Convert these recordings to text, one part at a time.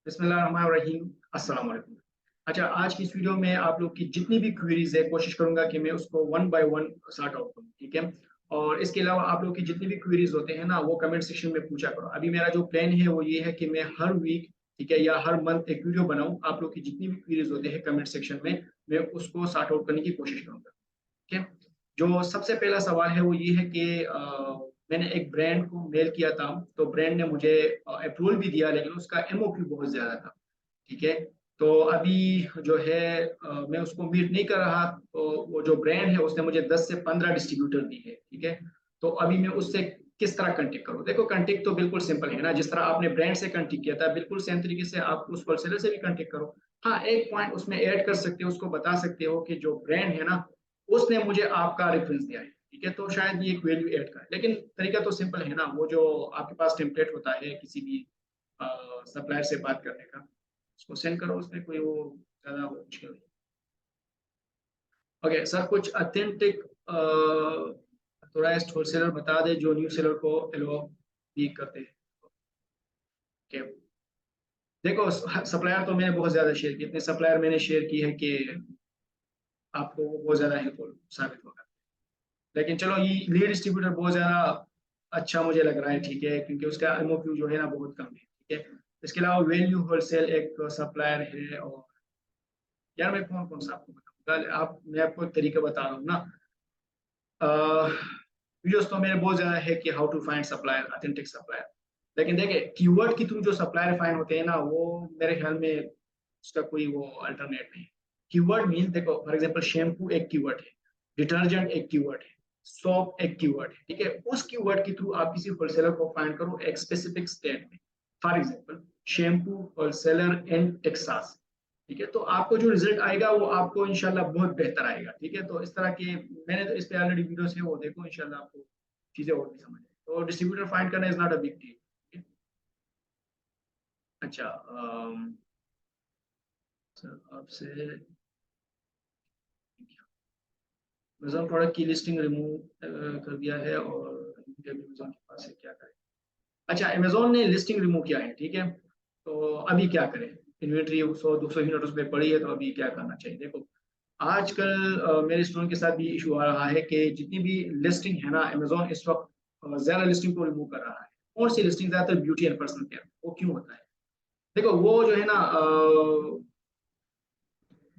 बिस्मिल्लाहिर्रहमानिर्रहीम। अस्सलाम वालेकुम। अच्छा, आज की इस वीडियो में आप लोग की जितनी भी क्वेरीज है कोशिश करूंगा कि मैं उसको one by one sort out करूं, ठीक है। और इसके अलावा आप लोग की जितनी भी क्वेरीज होते हैं ना वो कमेंट सेक्शन में पूछा करो। अभी मेरा जो प्लान है वो ये है कि मैं हर वीक, ठीक है, या हर मंथ एक वीडियो बनाऊं। आप लोग की जितनी भी क्वेरीज होते हैं कमेंट सेक्शन में मैं उसको सॉर्ट आउट करने की कोशिश करूंगा, ठीक है। जो सबसे पहला सवाल है वो ये है कि मैंने एक ब्रांड को मेल किया था, तो ब्रांड ने मुझे अप्रूवल भी दिया, लेकिन उसका एमओक्यू बहुत ज्यादा था, ठीक है। तो अभी जो है मैं उसको मीट नहीं कर रहा, तो वो जो ब्रांड है उसने मुझे 10 से 15 डिस्ट्रीब्यूटर दी है, ठीक है। तो अभी मैं उससे किस तरह कांटेक्ट करूं? देखो, कांटेक्ट तो बिल्कुल सिंपल है ना, जिस तरह आपने ब्रांड से कांटेक्ट किया था बिल्कुल सेम तरीके से आप उस होलसेलर से भी कांटेक्ट करो। हाँ, एक पॉइंट उसमें ऐड कर सकते हो, उसको बता सकते हो कि जो ब्रांड है ना उसने मुझे आपका रेफरेंस दिया है, ठीक है। तो शायद ये एक वैल्यू ऐड करे, लेकिन तरीका तो सिंपल है ना। वो जो आपके पास टेम्पलेट होता है किसी भी सप्लायर से बात करने का, उसको सेंड करो, उसमें कोई वो ज्यादा वो मुश्किल नहीं। ओके सर, कुछ अथेंटिक ऑथोराइज्ड होलसेलर बता दे जो न्यू सेलर को एलो भी करते हैं। ओके, देखो, सप्लायर तो मैंने बहुत ज्यादा शेयर किए, इतने सप्लायर मैंने शेयर की है कि आपको वो बहुत ज्यादा हेल्पफुल साबित होगा। लेकिन चलो, ये लीड डिस्ट्रीब्यूटर बहुत ज्यादा अच्छा मुझे लग रहा है, ठीक है, क्योंकि उसका एमओक्यू जो है ना बहुत कम है, ठीक है। इसके अलावा वैल्यू होलसेल एक सप्लायर है। और यार मैं कौन कौन सा आपको बताऊंगा, मैं आपको एक तरीका बता रहा हूँ ना। वीडियोस तो मेरे बहुत ज्यादा है कि how to find supplier, authentic supplier. लेकिन देखिए, कीवर्ड के थ्रू जो सप्लायर फाइंड होते हैं ना वो मेरे ख्याल में उसका कोई वो अल्टरनेट नहीं। कीवर्ड मीन, देखो फॉर एग्जांपल शैम्पू एक कीवर्ड है, डिटर्जेंट एक कीवर्ड है, सोप एक कीवर्ड है, ठीक है। उस कीवर्ड के थ्रू आप किसी होलसेलर को फाइंड करो एक स्पेसिफिक स्टेट में। For example shampoo wholesaler in Texas, ठीक है। तो आपको जो रिजल्ट आएगा वो आपको इंशाल्लाह बहुत बेहतर आएगा, ठीक है। तो इस तरह के मैंने तो इस पे ऑलरेडी वीडियोस है, वो देखो, इंशाल्लाह आपको चीजें और भी समझ आए। तो डिस्ट्रीब्यूटर फाइंड करना is not a big deal. अच्छा, सर आपसे अमेजोन प्रोडक्ट की लिस्टिंग रिमूव कर दिया है और अमेजोन के पास है, क्या करें? अच्छा, अमेजोन ने लिस्टिंग रिमूव किया है, ठीक है। तो अभी क्या करें? इन्वेंट्री 100-200 यूनिट उसमें पड़ी है, तो अभी क्या करना चाहिए? देखो, आजकल मेरे स्टूडेंट के साथ भी इशू आ रहा है कि जितनी भी लिस्टिंग है ना, अमेजोन इस वक्त ज्यादा लिस्टिंग को रिमूव कर रहा है। कौन सी लिस्टिंग? ज्यादातर ब्यूटी एंड पर्सनल केयर। वो क्यों होता है? देखो, वो जो है ना,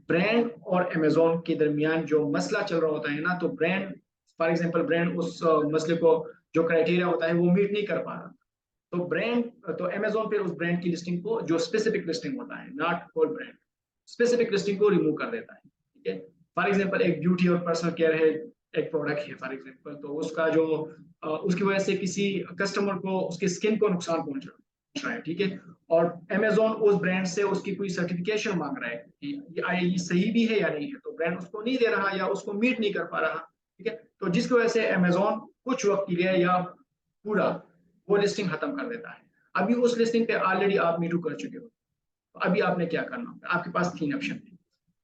ब्रांड और अमेजोन के दरमियान जो मसला चल रहा होता है ना, तो ब्रांड, फॉर एग्जांपल ब्रांड उस मसले को, जो क्राइटेरिया होता है वो मीट नहीं कर पा रहा। तो ब्रांड, तो अमेजोन पे उस ब्रांड की लिस्टिंग को, जो स्पेसिफिक लिस्टिंग होता है, not whole brand, specific listing को रिमूव कर देता है, ठीक है। फॉर एग्जांपल एक ब्यूटी और पर्सनल केयर है, एक प्रोडक्ट है फॉर एग्जांपल, तो उसका जो उसकी वजह से किसी कस्टमर को उसकी स्किन को नुकसान पहुंच रहा है, ठीक है। और अमेजोन उस ब्रांड से उसकी कोई सर्टिफिकेशन मांग रहा है कि ये सही भी है या नहीं है, तो ब्रांड उसको नहीं दे रहा या उसको मीट नहीं कर पा रहा, ठीक है। तो जिसकी वजह से अमेजोन कुछ वक्त के लिए या पूरा वो लिस्टिंग खत्म कर देता है। अभी उस लिस्टिंग पे ऑलरेडी आप मीटू कर चुके हो, तो अभी आपने क्या करना होगा? आपके पास 3 ऑप्शन है।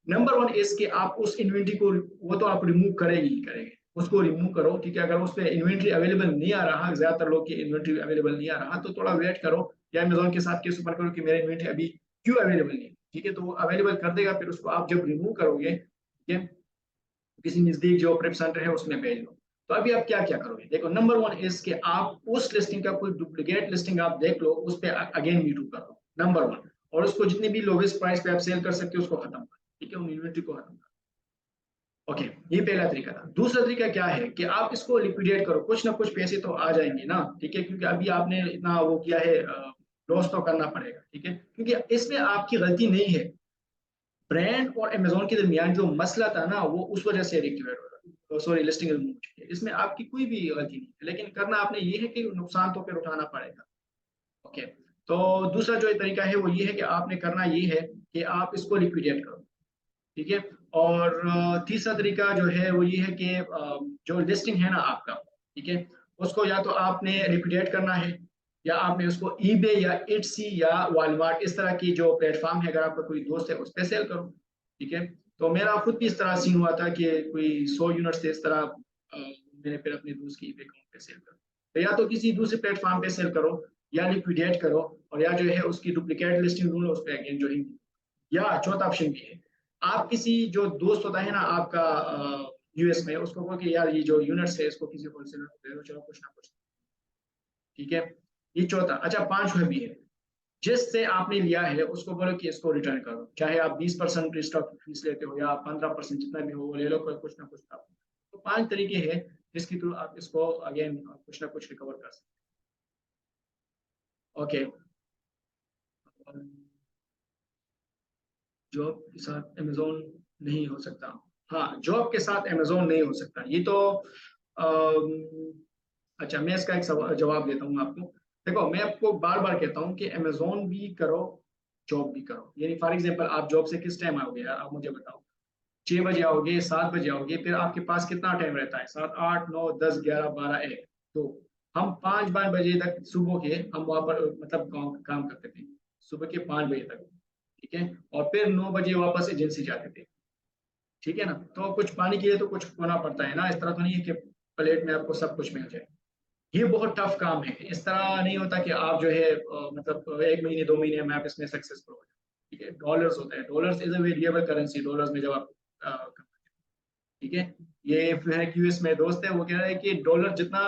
नंबर वन इज कि आप उस इन्वेंट्री को, वो तो आप रिमूव करेंगे ही करेंगे, उसको रिमूव करो, ठीक है। अगर उस पर इन्वेंट्री अवेलेबल नहीं आ रहा, ज्यादातर लोग की इन्वेंट्री अवेलेबल नहीं आ रहा, तो थोड़ा वेट करो, या अमेजोन के साथ केस ओपन करो कि मेरा इन्वेंट्री अभी क्यों अवेलेबल नहीं है, ठीक है। तो वो अवेलेबल कर देगा, फिर उसको आप जब रिमूव करोगे, ठीक है, किसी नजदीक जो प्रेप सेंटर है उसमें भेज दो। तो अभी आप क्या क्या करोगे? देखो, नंबर वन इज कि आप उस लिस्टिंग का कोई डुप्लीकेट लिस्टिंग आप देख लो, उस पर अगेन मीटू कर दो, नंबर वन। और उसको जितनी भी लोवेस्ट प्राइस पे आप सेल कर सकते हो उसको खत्म कर, ठीक है, उन इन्वेंट्री को खत्म कर। ओके, ये पहला तरीका था। दूसरा तरीका क्या है कि आप इसको लिक्विडेट करो, कुछ ना कुछ पैसे तो आ जाएंगे ना, ठीक है, क्योंकि अभी आपने इतना वो किया है, लॉस तो करना पड़ेगा, ठीक है, क्योंकि इसमें आपकी गलती नहीं है। ब्रांड और अमेजोन के दरमियान जो मसला था ना वो उस वजह से रिक्टिफाइड हो रहा, सॉरी, लिस्टिंग रिमूव की है, इसमें आपकी कोई भी गलती नहीं है, लेकिन करना आपने ये है कि नुकसान तो फिर उठाना पड़ेगा। ओके, तो दूसरा जो तरीका है वो ये है कि आपने करना ये है कि आप इसको लिक्विडेट करो, ठीक है। और तीसरा तरीका जो है वो ये है कि जो लिस्टिंग है ना आपका, ठीक है, उसको या तो आपने लिक्विडेट करना है, या आपने उसको ईबे या इट्सी या वॉलमार्ट, इस तरह की जो प्लेटफॉर्म है, अगर आपका कोई दोस्त है उस पर सेल करो, ठीक है। तो मेरा खुद भी इस तरह सीन हुआ था कि कोई 100 यूनिट से इस तरह मैंने फिर अपने दोस्त की ईबे अकाउंट पे सेल करो। तो या तो किसी दूसरे प्लेटफॉर्म पे सेल करो, या लिक्विडेट करो, और या जो है उसकी डुप्लीकेट लिस्टिंग ढूंढो, उस पर अगेन ज्वाइन। या चौथा ऑप्शन भी है, आप किसी जो दोस्त होता है ना आपका यूएस में, उसको कहो कि यार ये जो यूनिट्स है इसको किसी होलसेलर को दे दो, चलो कुछ ना कुछ। ठीक है, ये चौथा। अच्छा, पांचवा भी है, जिससे आपने लिया है उसको बोलो कि इसको रिटर्न करो, चाहे आप 20% स्टॉक फीस लेते हो या 15%, जितना भी हो वो ले लो, कोई कुछ ना कुछ आप। तो पांच तरीके हैं जिसके थ्रू आप इसको अगेन कुछ ना कुछ रिकवर कर सकते हो। ओके, जॉब के साथ अमेजोन नहीं हो सकता। हाँ, जॉब के साथ अमेजोन नहीं हो सकता, ये तो अम, अच्छा, मैं इसका एक जवाब देता हूँ आपको। देखो, मैं आपको बार बार कहता हूँ कि अमेजोन भी करो, जॉब भी करो। यानी फॉर एग्जांपल आप जॉब से किस टाइम आओगे यार, आप मुझे बताओ। 6 बजे आओगे, 7 बजे आओगे, फिर आपके पास कितना टाइम रहता है? 7, 8, 9, 10, 11, 12, 1, 2। हम 5 बजे तक सुबह के हम वहां पर मतलब काम करते थे, सुबह के 5 बजे तक। ठीक है, और फिर 9 बजे वापस एजेंसी जाते थे। ठीक है ना, तो कुछ पाने के लिए तो कुछ खोना पड़ता है ना, इस तरह तो नहीं है कि प्लेट में आपको सब कुछ मिल जाए। ये बहुत टफ काम है, इस तरह नहीं होता कि आप जो है मतलब 1 महीने 2 महीने में आप इसमें सक्सेसफुल हो जाए। ठीक है, डॉलर्स होता है, dollars is a variable currency, dollars में जब आप ठीक है। ये फिर है यूएस में दोस्त है, वो कह रहा है कि डॉलर जितना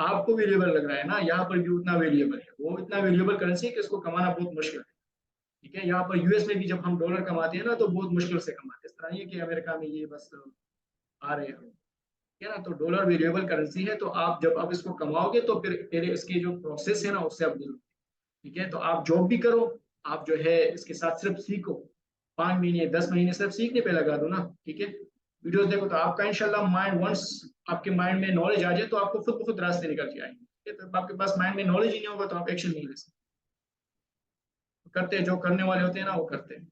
आपको वेरिएबल लग रहा है ना, यहाँ पर भी उतना वेरिएबल है, वो इतना वेरिएबल करेंसी है कि इसको कमाना बहुत मुश्किल है। ठीक है, यहाँ पर यूएस में भी जब हम डॉलर कमाते हैं ना तो बहुत मुश्किल से कमाते हैं, इस तरह नहीं है कि अमेरिका में ये बस आ रहे हैं। है ना, तो डॉलर वेरिएबल करेंसी है, तो आप जब अब इसको कमाओगे तो फिर इसकी जो प्रोसेस है ना उससे आप गुजरो। ठीक है, तो आप जॉब भी करो, आप जो है इसके साथ सिर्फ सीखो, 5 महीने 10 महीने सिर्फ सीखने पे लगा दो ना। ठीक है, वीडियोस देखो, तो आपका इंशाल्लाह माइंड वंस आपके माइंड में नॉलेज आ जाए तो आपको खुद ब खुद रास्ते निकल के आएंगे। ठीक है, तो आपके पास माइंड में नॉलेज ही नहीं होगा तो आप एक्शन नहीं ले सकते। करते हैं जो करने वाले होते हैं ना वो करते हैं।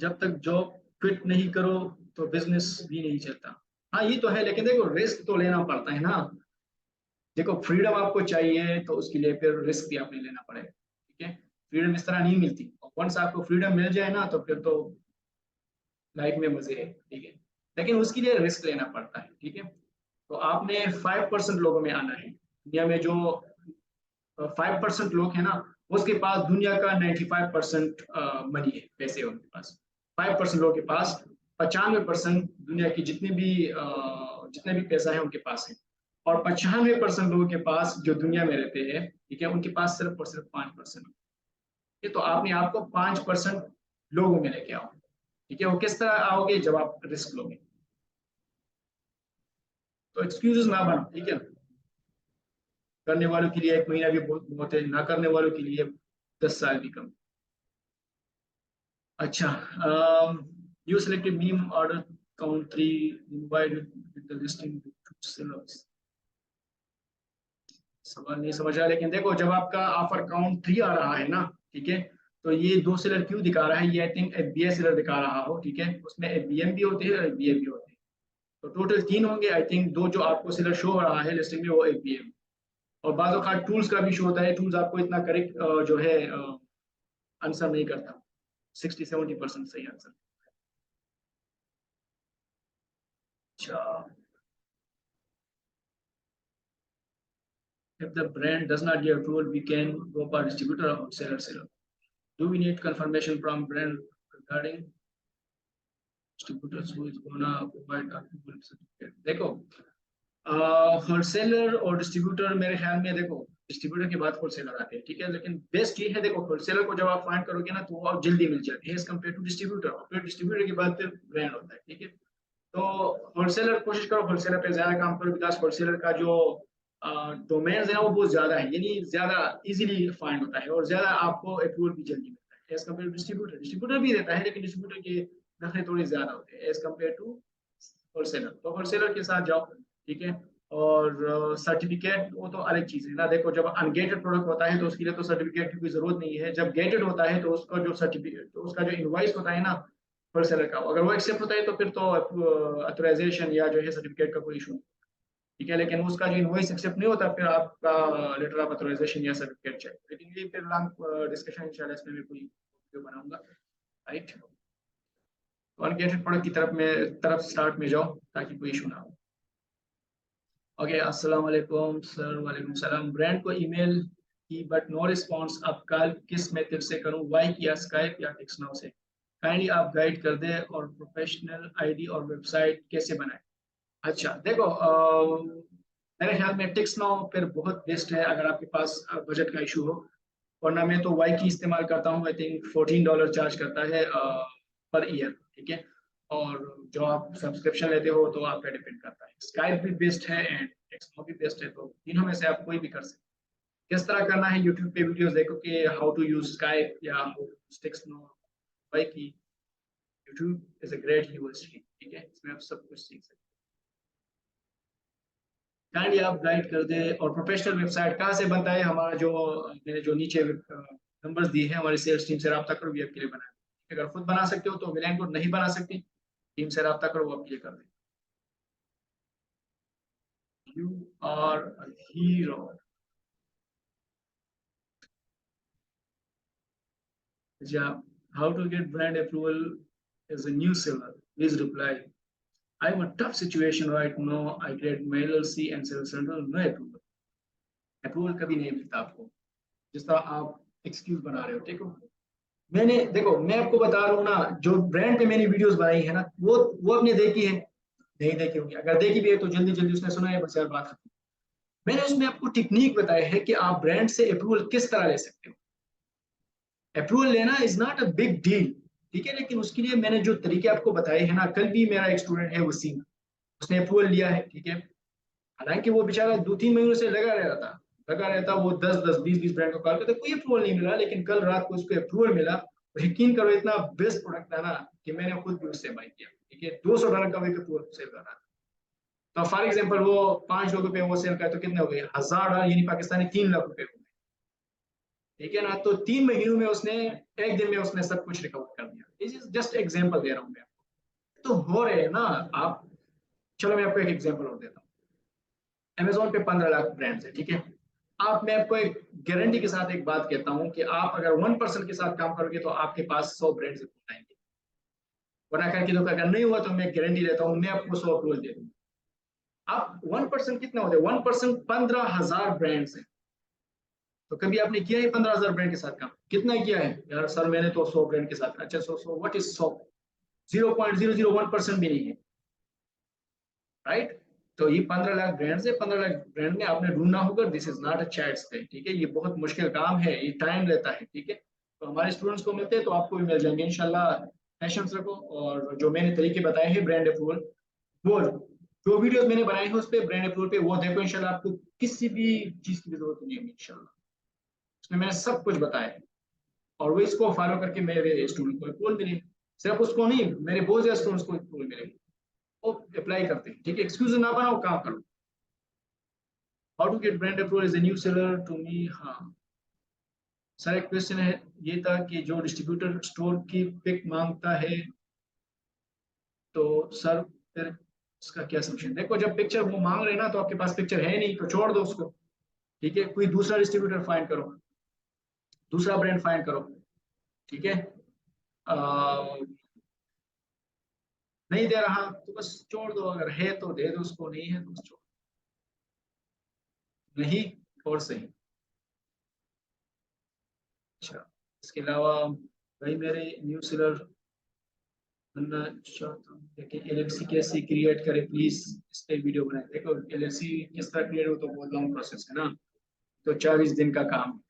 जब तक जॉब फिट नहीं करो तो बिजनेस भी नहीं चलता। हाँ, ये तो है, लेकिन देखो रिस्क तो लेना पड़ता है ना। देखो, फ्रीडम आपको चाहिए तो उसके लिए फिर रिस्क भी आपने लेना पड़ेगा। ठीक है, फ्रीडम इस तरह नहीं मिलती, और वंस आपको फ्रीडम मिल जाए ना तो फिर तो लाइफ में मजे है। ठीक है, लेकिन उसके लिए रिस्क लेना पड़ता है। ठीक है, तो आपने 5% लोगों में आना है, दुनिया में जो 5% लोग हैं ना, उसके पास दुनिया का 95% मनी है, पैसे है उनके पास। 5% लोगों के पास 95% दुनिया की जितने भी पैसा है उनके पास है। और 95% लोगों के पास जो दुनिया में रहते हैं, ठीक है, उनके पास सिर्फ और सिर्फ 5%। ये तो आपने आपको 5% लोगों में लेके आओ। ठीक है, वो किस तरह आओगे? जब आप रिस्क लोगे। तो एक्सक्यूजेस ना बनो। ठीक है, करने वालों के लिए 1 महीना भी बहुत बहुत है, ना करने वालों के लिए 10 साल भी कम। अच्छा, you selected beam order count 3 divided with the listing sellers। सवाल नहीं समझ रहा, लेकिन देखो जब आपका ऑफर काउंट 3 आ रहा है ना, ठीक है, तो ये 2 सेलर क्यों दिखा रहा है? ये आई थिंक एफबीआई सेलर दिखा रहा हो। ठीक है, उसमें एफबीएम भी होते हैं और एफबीआई भी होते हैं। तो टोटल 3 होंगे आई थिंक, दो जो आपको सेलर शो हो रहा है लिस्टिंग में वो एफबीएम। और बाज़ औक़ात टूल्स का भी शो होता है, टूल्स आपको इतना करेक्ट जो है आंसर नहीं करता, 60-70% सही आंसर। अच्छा, if the brand does not give approval, we can go for distributor or seller. Do we need confirmation from brand regarding distributors who is gonna provide approval certificate? देखो, wholesaler और distributor मेरे ख्याल में, देखो distributor के बाद wholesaler आते हैं। ठीक है, लेकिन बेस्ट ये है, देखो होलसेलर को जब आप फाइंड करोगे ना तो वो आप जल्दी मिल जाती है एज कम्पेयर टू डिस्ट्रीब्यूटर, और फिर डिस्ट्रीब्यूटर के बाद फिर ब्रांड होता है। ठीक है, तो होलसेलर कोशिश करो होलसेलर पे ज्यादा काम करो, बिकॉज होलसेलर का जो डोमेन है ना वो बहुत ज्यादा है, यानी ज्यादा इजीली फाइंड होता है और ज्यादा आपको अप्रूवल भी जल्दी मिलता है as compare to distributor. Distributor भी देता है लेकिन डिस्ट्रीब्यूटर के नखरे थोड़े ज्यादा होते हैं एज कम्पेयर टू होलसेलर। तो होलसेलर के साथ जाओ। ठीक है, और सर्टिफिकेट वो तो अलग चीज है ना। देखो, जब अनगेटेड प्रोडक्ट होता है तो उसके लिए तो सर्टिफिकेट की कोई जरूरत नहीं है। जब गेटेड होता है तो उसका जो सर्टिफिकेट, तो उसका जो इनवॉइस होता है ना होलसेलर का, अगर वो एक्सेप्ट होता है तो फिर तो ऑथराइजेशन या जो है सर्टिफिकेट का कोई इशू नहीं। ठीक है, लेकिन उसका जो इनवॉइस एक्सेप्ट नहीं होता फिर आपका लेटर ऑफ ऑथराइजेशन या सर्टिफिकेट चाहिए। लेकिन ये फिर लॉन्ग डिस्कशन इंशाल्लाह, इसमें मैं कोई वीडियो बनाऊंगा। राइट, तो अनगेटेड प्रोडक्ट की तरफ स्टार्ट में जाओ ताकि कोई इशू ना हो। ओके, अस्सलाम वालेकुम सर। वालेकुम सलाम। ब्रांड को ईमेल की बट नो रिस्पांस। अब कॉल किस मेथड से करूं, वाई या स्काइप या टेक्स्ट नाउ से? काइंडली आप गाइड कर दे। और प्रोफेशनल आईडी और वेबसाइट कैसे बनाए? अच्छा देखो, मेरे ख्याल में टेक्स्ट नाउ फिर बहुत बेस्ट है अगर आपके पास बजट का इशू हो। वरना मैं तो वाई की इस्तेमाल करता हूँ। आई थिंक $14 चार्ज करता है पर ईयर। ठीक है। और जो आप सब्सक्रिप्शन लेते हो तो आप पे डिपेंड करता है। स्काइप भी बेस्ट है एंड टेक्स्ट भी बेस्ट है, तो तीनों में से आप कोई भी कर सकते हैं। किस तरह करना है, यूट्यूब पे वीडियोस देखो कि हाउ टू यूज स्काइप या हाउ टू टेक्स्ट नो वाई की। YouTube is a great university. ठीक है, इसमें आप सब कुछ सीख सकते हैं। काइंडली आप गाइड कर दे। और प्रोफेशनल वेबसाइट कहाँ से बनता है? हमारा जो मैंने जो नीचे नंबर्स दिए हैं, हमारी सेल्स टीम से रब्ता करो, भी आपके लिए बनाए। अगर खुद बना सकते हो तो विलान को नहीं बना सकती, टीम से रब्ता करो, वो आपके लिए कर दे। You are hero. Yeah, how to get brand approval as a new seller? Please reply. I'm a tough situation right now. I create my LLC and sales center, no approval. Approval कभी नहीं मिलता आपको, जिस तरह आप excuse बना रहे हो। ठीक हो, मैंने देखो, मैं आपको बता रहा हूँ ना, जो ब्रांड पे मैंने वीडियोस बनाई है ना, वो आपने देखी है? नहीं देखी होगी। अगर देखी भी है तो जल्दी जल्दी उसने सुना है, बस यार बात खत्म। मैंने उसमें आपको टेक्निक बताया है कि आप ब्रांड से अप्रूवल किस तरह ले सकते हो। अप्रूवल लेना is not a big deal. ठीक है, लेकिन उसके लिए मैंने जो तरीके आपको बताए हैं ना, कल भी मेरा एक स्टूडेंट है वसीम, उसने अप्रूवल लिया है। ठीक है, हालांकि वो बेचारा 2-3 महीनों से लगा रहता, वो 10-10 20-20 ब्रांड को कॉल करता, कोई अप्रूवल नहीं मिला। लेकिन कल रात को उसको अप्रूवल मिला। और यकीन करो, इतना बेस्ट प्रोडक्ट था ना कि मैंने खुद भी उससे बाई किया। ठीक है, $200 का एक अप्रूवल सेल कर रहा था। तो फॉर एग्जाम्पल वो 5 लोगों पे वो सेल करे तो कितने हो गए? $1000, यानी पाकिस्तानी 3 लाख रुपए हो गए। ठीक है ना, तो 3 महीनों में उसने, एक दिन में उसने सब कुछ रिकवर कर दिया। इज जस्ट एग्जाम्पल दे रहा हूँ मैं आपको, तो हो रहे हैं ना आप। चलो मैं आपको एक एग्जाम्पल और देता हूँ। अमेजोन पे 15 लाख ब्रांड्स है। ठीक है, आप, मैं आपको एक गारंटी के साथ एक बात कहता हूँ कि आप अगर 1% के साथ काम करोगे तो आपके पास 100 ब्रांड्स आएंगे। वरना करके तो अगर नहीं हुआ तो मैं गारंटी देता हूँ, मैं आपको 100 अप्रूवल दे दूंगा। आप 1% कितना होता है? 1% 15,000 ब्रांड्स है। तो कभी आपने किया है 15,000 ब्रांड के साथ काम? कितना किया है यार? सर मैंने तो 100 ब्रांड के साथ। अच्छा, 100 व्हाट इज 100? 0.001% भी नहीं है। राइट। तो ये 15 लाख ब्रांड है। 15 लाख ब्रांड में आपने ढूंढना होगा। This is not a chats पे। ठीक है, ये बहुत मुश्किल काम है, ये टाइम लेता है। ठीक है, तो हमारे स्टूडेंट्स को मिलते हैं तो आपको भी मिल जाएंगे इंशाल्लाह। पेशेंस रखो। और जो मैंने तरीके बताए हैं ब्रांड अप्रूवल, वो जो वीडियोस मैंने बनाए हैं उस पर ब्रांड अप्रूवल पे वो देखो, इंशाल्लाह आपको किसी भी चीज की भी जरूरत नहीं होगी इंशाल्लाह। उसमें मैंने सब कुछ बताया है। और वो इसको फॉलो करके मेरे स्टूडेंट को अप्रूवल मिले। सिर्फ उसको नहीं, मेरे बहुत ज्यादा स्टूडेंट्स को अप्रूवल मिले। वो अप्लाई करते हैं। ठीक है, एक्सक्यूज ना बनाओ, काम करो। How to get brand approval as a new seller to me? हाँ सर, एक क्वेश्चन है, ये था कि जो डिस्ट्रीब्यूटर स्टोर की पिक मांगता है तो सर फिर उसका क्या सोल्यूशन? देखो, जब पिक्चर वो मांग रहे हैं ना तो आपके पास पिक्चर है नहीं, तो छोड़ दो उसको। ठीक है, कोई दूसरा डिस्ट्रीब्यूटर फाइंड करो, दूसरा ब्रांड फाइंड करो। ठीक है, नहीं दे रहा तो बस छोड़ दो। अगर है तो दे दो उसको, नहीं है तो बस छोड़ दो। नहीं और सही। अच्छा, इसके अलावा भाई मेरे न्यू सेलर बनना चाहता हूँ, लेकिन एलएलसी कैसे क्रिएट करें प्लीज, इस पे वीडियो बनाए। देखो, एलएलसी किस तरह क्रिएट हो तो बहुत लॉन्ग प्रोसेस है ना, तो 40 दिन का काम।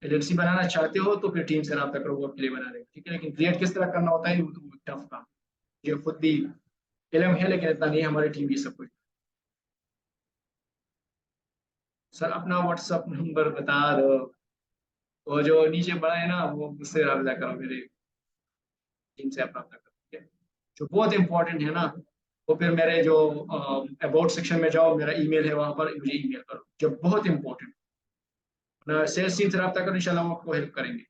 एलएलसी बनाना चाहते हो तो फिर टीम से रब्ता करो, वो आपके लिए बना देगा। ठीक है, लेकिन क्रिएट किस तरह करना होता है वो तो टफ काम। ये खुद भी इलम है लेकिन इतना नहीं है, हमारी टीम भी सब कुछ। सर अपना व्हाट्सअप नंबर बता दो। वो जो नीचे बड़ा है ना, वो मुझसे रब्ता करो, मेरे टीम से आप रब्ता करो। ठीक है, जो बहुत इंपॉर्टेंट है ना, वो फिर मेरे जो अबाउट सेक्शन में जाओ, मेरा ईमेल है, वहां पर मुझे ईमेल करो जब बहुत इंपॉर्टेंट। सेल्स टीम से रब्ता करो, इंशाल्लाह वो आपको हेल्प करेंगे।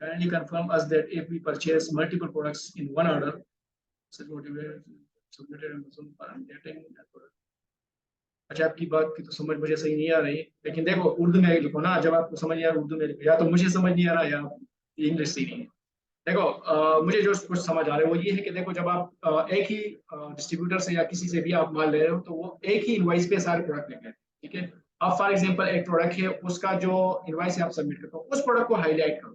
Kindly confirm us that if we purchase multiple products in one order, submitted Amazon पर हम getting that product। अच्छा, आपकी बात की तो समझ मुझे सही नहीं आ रही, लेकिन देखो उर्दू में लिखो ना, जब आपको समझ नहीं आ रहा उर्दू में लिखो, या तो मुझे समझ नहीं आ रहा या इंग्लिश सही नहीं है। देखो मुझे जो कुछ समझ आ रहा है वो ये है कि देखो जब आप एक ही डिस्ट्रीब्यूटर से या किसी से भी आप माल ले रहे हो तो वो एक ही इनवाइस पे सारे प्रोडक्ट लेंगे, ठीक है। अब फॉर एग्जांपल एक प्रोडक्ट है, उसका जो इनवाइस है आप सबमिट करते हो, उस प्रोडक्ट को हाईलाइट करो,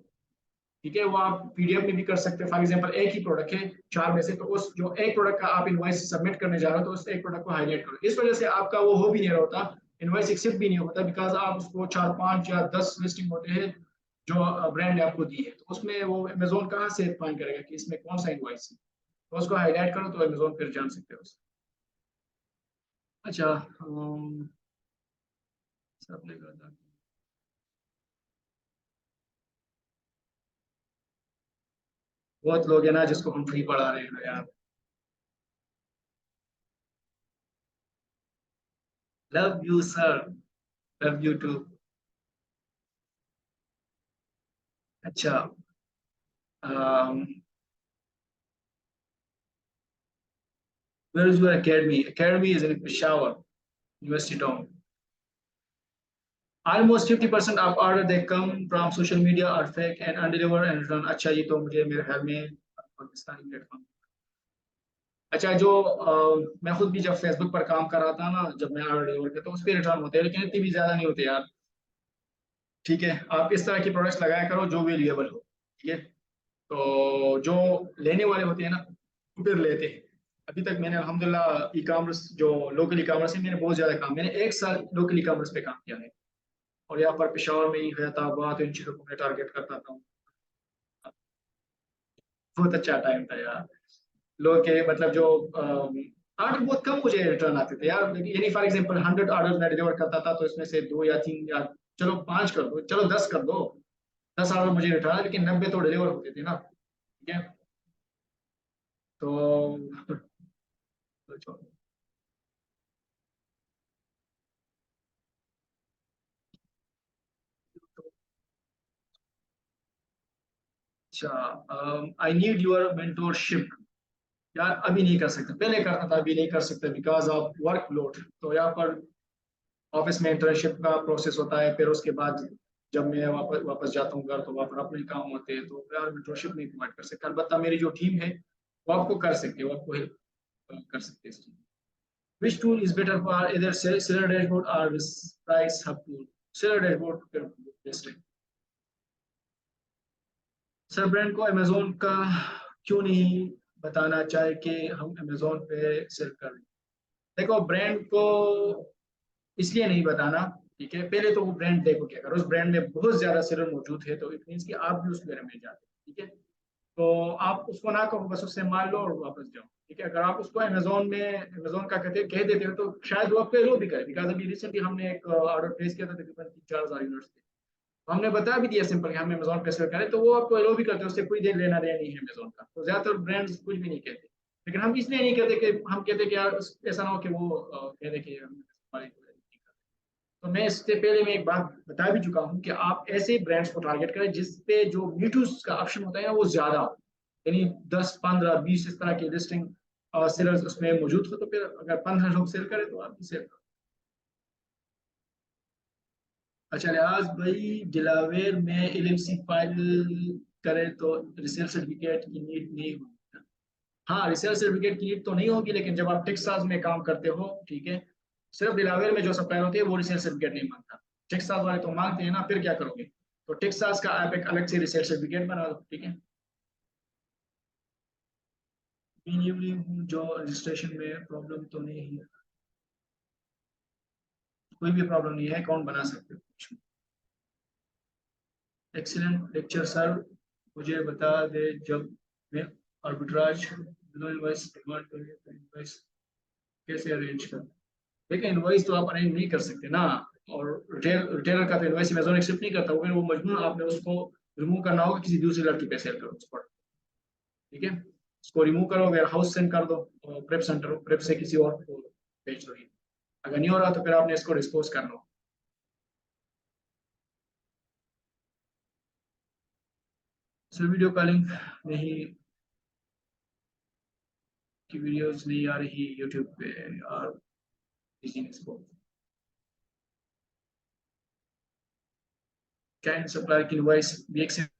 ठीक है। वो आप पीडीएफ में भी कर सकते हो। फॉर एग्जांपल एक ही प्रोडक्ट है चार में से, तो उस जो एक प्रोडक्ट का आप इनवाइस सबमिट करने जा रहे हो तो उस एक प्रोडक्ट को हाईलाइट करो। इस वजह से आपका वो हो भी नहीं रहा होता, इनवाइस एक्सेप्ट भी नहीं होता, बिकॉज आप उसको 4 5 या 10 लिस्टिंग होते हैं जो ब्रांड ने आपको दी है, तो उसमें वो अमेजोन कहाँ से फाइंड करेगा कि इसमें कौन सा इनवाइस है। तो उसको हाईलाइट करो तो अमेजोन फिर जान सकते हो उसे। अच्छा सबने कहा था बहुत लोग हैं ना जिसको हम फ्री पढ़ा रहे हैं यार। Love you sir, love you too. अच्छा where is your academy? Academy is in Peshawar, University Town. Almost 50% of order they come from social media are fake and undelivered and return. अच्छा ये तो मुझे मेरे ख्याल में पाकिस्तानी प्लेटफॉर्म। अच्छा जो मैं खुद भी जब फेसबुक पर काम कर रहा था ना, जब मैं ऑर्डर डिलीवर किया तो उस पर रिटर्न होते हैं, लेकिन इतनी भी ज्यादा नहीं होते यार। ठीक है, आप इस तरह की प्रोडक्ट्स लगाया करो जो वेल्यूएबल हो, ठीक है। तो जो लेने वाले होते हैं ना वो फिर लेते हैं। अभी तक मैंने अल्हम्दुलिल्लाह ई कॉमर्स जो लोकल ई कॉमर्स है, मैंने बहुत ज्यादा काम, मैंने 1 साल लोकल ई कॉमर्स पे काम किया है। और यहाँ पर पेशावर में ही हैदराबाद इन चीजों को मैं टारगेट करता था। बहुत अच्छा टाइम था यार। लोग के मतलब जो ऑर्डर बहुत कम मुझे रिटर्न आते थे यार, यानी फॉर एग्जांपल 100 ऑर्डर मैं डिलीवर करता था तो इसमें से 2 या 3 या चलो 5 कर दो, चलो 10 कर दो, 10 ऑर्डर मुझे रिटर्न आए, लेकिन 90 तो डिलीवर होते थे ना, ठीक है। तो, तो अच्छा आई नीड योर मेंटोरशिप। यार अभी नहीं कर सकते, पहले करना था, अभी नहीं कर सकते बिकॉज ऑफ वर्क लोड। तो यहाँ पर ऑफिस में इंटर्नशिप का प्रोसेस होता है, फिर उसके बाद जब मैं वापस वापस जाता हूँ घर तो वहाँ पर अपने काम होते हैं, तो यार मेंटरशिप नहीं प्रोवाइड कर सकता। अलबत्ता मेरी जो टीम है वो आपको कर सकती है, वो आपको हेल्प कर सकते हैं इस चीज़ में। Which tool is better for either seller dashboard or this price hub tool? Seller dashboard best है। सर ब्रांड को अमेजोन का क्यों नहीं बताना चाहे कि हम अमेजोन पे सेल कर रहे हैं। देखो ब्रांड को इसलिए नहीं बताना, ठीक है। पहले तो वो ब्रांड देखो क्या, अगर उस ब्रांड में बहुत ज्यादा सेलर मौजूद है तो इट मीन कि आप भी उस बारे में जाते हैं, ठीक है। तो आप उसको ना कहो, बस उससे मान लो और वापस जाओ, ठीक है। अगर आप उसको अमेजोन में अमेजोन का कहते कह देते हो तो शायद वो आपको एलो भी करे, बिकॉज अभी रिसेंटली हमने एक ऑर्डर प्लेस किया था तकरीबन 3 4 हज़ार यूनिट्स थे। तो हमने बता भी दिया सिंपल कि हम अमेजोन पे सेल करें, तो वो आपको एलो भी करते हैं, उससे कोई देर लेना देना नहीं है अमेजोन का। तो ज्यादातर ब्रांड्स कुछ भी नहीं कहते, लेकिन हम इसलिए नहीं कहते कि हम कहते कि यार ऐसा ना हो कि वो कह दे कि तो मैं इससे पहले मैं एक बात बता भी चुका हूँ कि आप ऐसे ब्रांड्स को टारगेट करें जिसपे जो मीटूस का ऑप्शन होता है ना वो ज्यादा हो, यानी 10 15 20 इस तरह की लिस्टिंग सेलर्स उसमें मौजूद हो, तो फिर अगर 15 लोग सेल करें तो आप भी सेल करो। अच्छा लिहाज भाई, डिलावेर में एलएलसी फाइल करें तो रिसेल सर्टिफिकेट की नीड नहीं होगी। हाँ रिसर्च सर्टिफिकेट की नीड तो नहीं होगी, लेकिन जब आप टेक्सास में काम करते हो, ठीक है, सिर्फ डिलावेयर में जो सप्लायर होती है वो रिसर्च सर्टिफिकेट नहीं मांगता। टेक्सास वाले तो मांगते हैं ना, फिर क्या करोगे। तो टेक्सास का आप एक अलग से रिसर्च सर्टिफिकेट बना दो, ठीक है। न्यूली हूँ जो रजिस्ट्रेशन में प्रॉब्लम तो नहीं है, कोई भी प्रॉब्लम नहीं है, अकाउंट बना सकते हो। एक्सीलेंट लेक्चर सर, मुझे बता दे जब मैं आर्बिट्राज इनवॉइस डिमांड करूँ तो इनवॉइस कैसे अरेंज करूँ। देखिए इनवॉइस तो आप अरेंज नहीं कर सकते ना, और रिटेलर का तो इनवॉइस अमेजोन एक्सेप्ट नहीं करता, वो मजबूर आपने उसको रिमूव करना होगा, किसी दूसरी लड़की पे सेल करो उसको, ठीक है। उसको रिमूव करो, वेयर हाउस सेंड कर दो, प्रेप सेंटर प्रेप से किसी और को भेज दो। अगर नहीं हो रहा तो फिर आपने इसको डिस्पोज कर लो। सर वीडियो कॉलिंग नहीं की वीडियोस नहीं आ रही यूट्यूब पे और बिजनेस को, क्या इन सप्लायर की इनवॉइस भी एक्सेप्ट